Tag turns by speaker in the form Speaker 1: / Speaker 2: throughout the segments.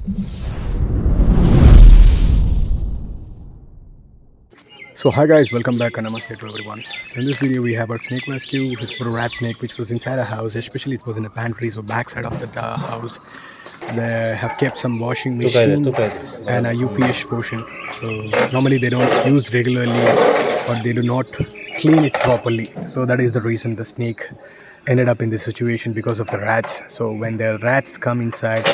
Speaker 1: So hi guys, welcome back and Namaste to everyone. So in this video we have our snake rescue. It's for a rat snake which was inside a house, especially it was in a pantry, so backside of the house. They have kept some washing machine and a UPS portion. So normally they don't use regularly or they do not clean it properly. So that is the reason the snake ended up in this situation because of the rats. So when the rats come inside,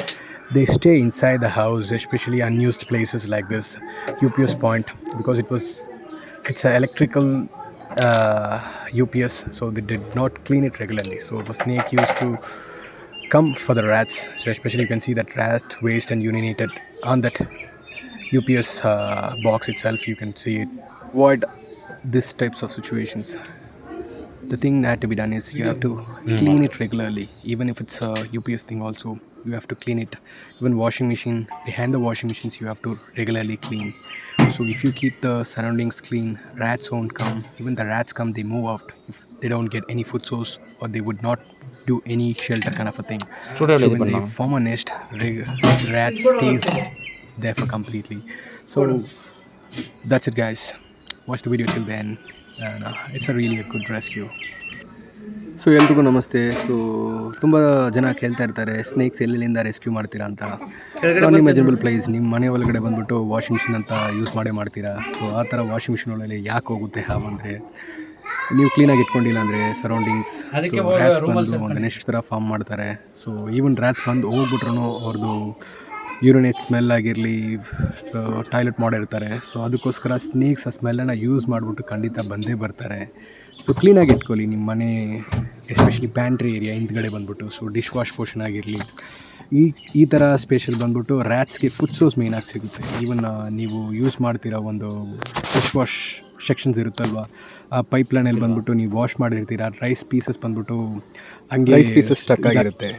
Speaker 1: they stay inside the house, especially unused places like this UPS point, because it's an electrical UPS, so they did not clean it regularly. So the snake used to come for the rats. So especially you can see that rat waste and urinated on that UPS box itself. You can see it. Avoid these types of situations. The thing that had to be done is you have to clean it regularly. Even if it's a UPS thing also, you have to clean it. Even washing machine, behind the washing machines you have to regularly clean. So if you keep the surroundings clean, rats won't come. Even the rats come, they move out if they don't get any food source, or they would not do any shelter kind of a thing. So when they form a nest, rat stays there for completely. So that's it guys. Watch the video till then, and it's a really a good rescue. So ಎಲ್ರಿಗೂ ನಮಸ್ತೆ. So ತುಂಬ ಜನ ಕೇಳ್ತಾ ಇರ್ತಾರೆ snakes ಎಲ್ಲಿಂದ rescue ಮಾಡ್ತೀರಾ ಅಂತ. Unimaginable place, ನಿಮ್ಮ ಮನೆ ಒಳಗಡೆ ಬಂದುಬಿಟ್ಟು ವಾಷಿಂಗ್ ಮಿಷಿನ್ ಅಂತ ಯೂಸ್ ಮಾಡ್ತೀರಾ. ಸೊ ಆ ಥರ ವಾಷಿಂಗ್ ಮಿಷಿನ್ ಒಳಗಡೆ ಯಾಕೆ ಹೋಗುತ್ತೆ ಹಾವು ಅಂದರೆ, ನೀವು ಕ್ಲೀನಾಗಿ ಇಟ್ಕೊಂಡಿಲ್ಲ ಅಂದರೆ ಸರೌಂಡಿಂಗ್ಸ್ ರ್ಯಾಟ್ಸ್ ಬಂದು ಒಂದು ನೆಕ್ಸ್ಟ್ ಥರ ಫಾರ್ಮ್ ಮಾಡ್ತಾರೆ. ಸೊ ಈವನ್ ರ್ಯಾಟ್ಸ್ ಬಂದು ಹೋಗ್ಬಿಟ್ರು ಅವ್ರದ್ದು ಯೂರಿನೇಟ್ ಸ್ಮೆಲ್ ಆಗಿರಲಿ, ಟಾಯ್ಲೆಟ್ ಮಾಡಿರ್ತಾರೆ. ಸೊ ಅದಕ್ಕೋಸ್ಕರ ಸ್ನೇಕ್ಸ್ ಆ ಸ್ಮೆಲ್ಲನ್ನು ಯೂಸ್ ಮಾಡಿಬಿಟ್ಟು ಖಂಡಿತ ಬಂದೇ ಬರ್ತಾರೆ. ಸೊ ಕ್ಲೀನಾಗಿ ಇಟ್ಕೊಳ್ಳಿ ನಿಮ್ಮ ಮನೆ, ಎಸ್ಪೆಷಲಿ ಪ್ಯಾಂಟ್ರಿ ಏರಿಯಾ ಹಿಂದ್ಗಡೆ ಬಂದ್ಬಿಟ್ಟು. ಸೊ ಡಿಶ್ ವಾಶ್ ಪೋರ್ಷನ್ ಆಗಿರಲಿ, ಈ ಥರ ಸ್ಪೇಷಲ್ ಬಂದ್ಬಿಟ್ಟು ರ್ಯಾಟ್ಸ್ಗೆ ಫುಡ್ ಸೋರ್ಸ್ ಮೇಯ್ನಾಗಿ ಸಿಗುತ್ತೆ. ಈವನ್ ನೀವು ಯೂಸ್ ಮಾಡ್ತಿರೋ ಒಂದು ಡಿಶ್ ವಾಶ್ ಸೆಕ್ಷನ್ಸ್ ಇರುತ್ತಲ್ವ, ಆ ಪೈಪ್ ಲೈನಲ್ಲಿ ಬಂದ್ಬಿಟ್ಟು ನೀವು ವಾಶ್ ಮಾಡಿರ್ತೀರ, ರೈಸ್ ಪೀಸಸ್ ಬಂದ್ಬಿಟ್ಟು ಹಂಗೆ ರೈಸ್ ಪೀಸಸ್ ಸ್ಟಕ್ ಆಗಿರುತ್ತೆ.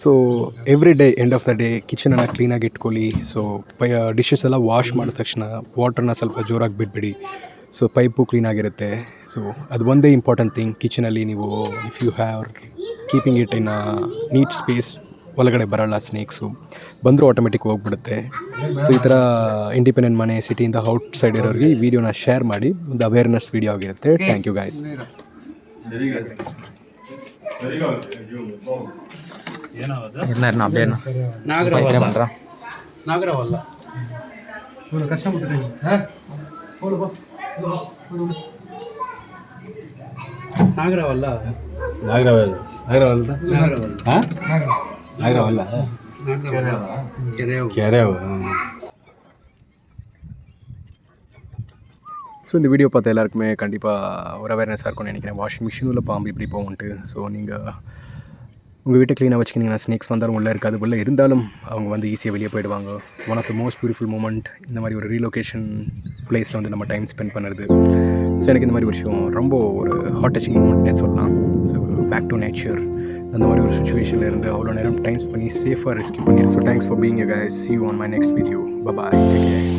Speaker 1: So every day end of the day ಕಿಚನನ್ನು ಕ್ಲೀನಾಗಿ ಇಟ್ಕೊಳ್ಳಿ. ಸೊ ಡಿಶಸ್ ಎಲ್ಲ ವಾಶ್ ಮಾಡಿದ ತಕ್ಷಣ ವಾಟರ್ನ ಸ್ವಲ್ಪ ಜೋರಾಗಿ ಬಿಟ್ಬಿಡಿ. So pipe ಕ್ಲೀನಾಗಿರುತ್ತೆ. ಸೊ ಅದು ಒಂದೇ ಇಂಪಾರ್ಟೆಂಟ್ ಥಿಂಗ್ ಕಿಚನಲ್ಲಿ. ನೀವು if you have keeping it in a neat space, ಒಳಗಡೆ ಬರೋಲ್ಲ ಸ್ನೇಕ್ಸು, ಬಂದರೂ ಆಟೋಮೆಟಿಕ್ ಹೋಗ್ಬಿಡುತ್ತೆ. ಸೊ ಈ ಥರ ಇಂಡಿಪೆಂಡೆಂಟ್ ಮನೆ ಸಿಟಿಯಿಂದ ಔಟ್ ಸೈಡ್ ಇರೋರಿಗೆ ಈ ವಿಡಿಯೋನ ಶೇರ್ ಮಾಡಿ, ಒಂದು ಅವೇರ್ನೆಸ್ ವಿಡಿಯೋ ಆಗಿರುತ್ತೆ. Thank you guys. ஸோ இந்த வீடியோ பார்த்த எல்லாருக்குமே கண்டிப்பாக ஒரு அவேர்னஸாக இருக்கும்னு நினைக்கிறேன். வாஷிங் மிஷினில் பாம்பு இப்படி போகும்ட்டு. ஸோ நீங்கள் உங்கள் வீட்டை க்ளீனாக வச்சுக்கிட்டிங்கன்னா ஸ்னேக்ஸ் வந்தாலும் உள்ளே இருக்காது, உள்ளே இருந்தாலும் அவங்க வந்து ஈஸியாக வெளியே போயிடுவாங்க. One of the most beautiful moment இந்த மாதிரி ஒரு ரீலொகேஷன் பிளேஸில் வந்து நம்ம டைம் ஸ்பெண்ட் பண்ணுறது. ஸோ எனக்கு இந்த மாதிரி ஒரு விஷயம் ரொம்ப ஒரு ஹார்ட் டச்சிங் மூமெண்ட்னே சொல்லலாம். ஸோ பேக் டு நேச்சர் அந்த மாதிரி ஒரு சுச்சுவேஷனில் இருந்து அவ்வளோ நேரம் டைம் பண்ணி சேஃபாக ரெஸ்க்யூ பண்ணிடுறேன். So thanks for being you guys. see you on my next video. Bye bye, take care.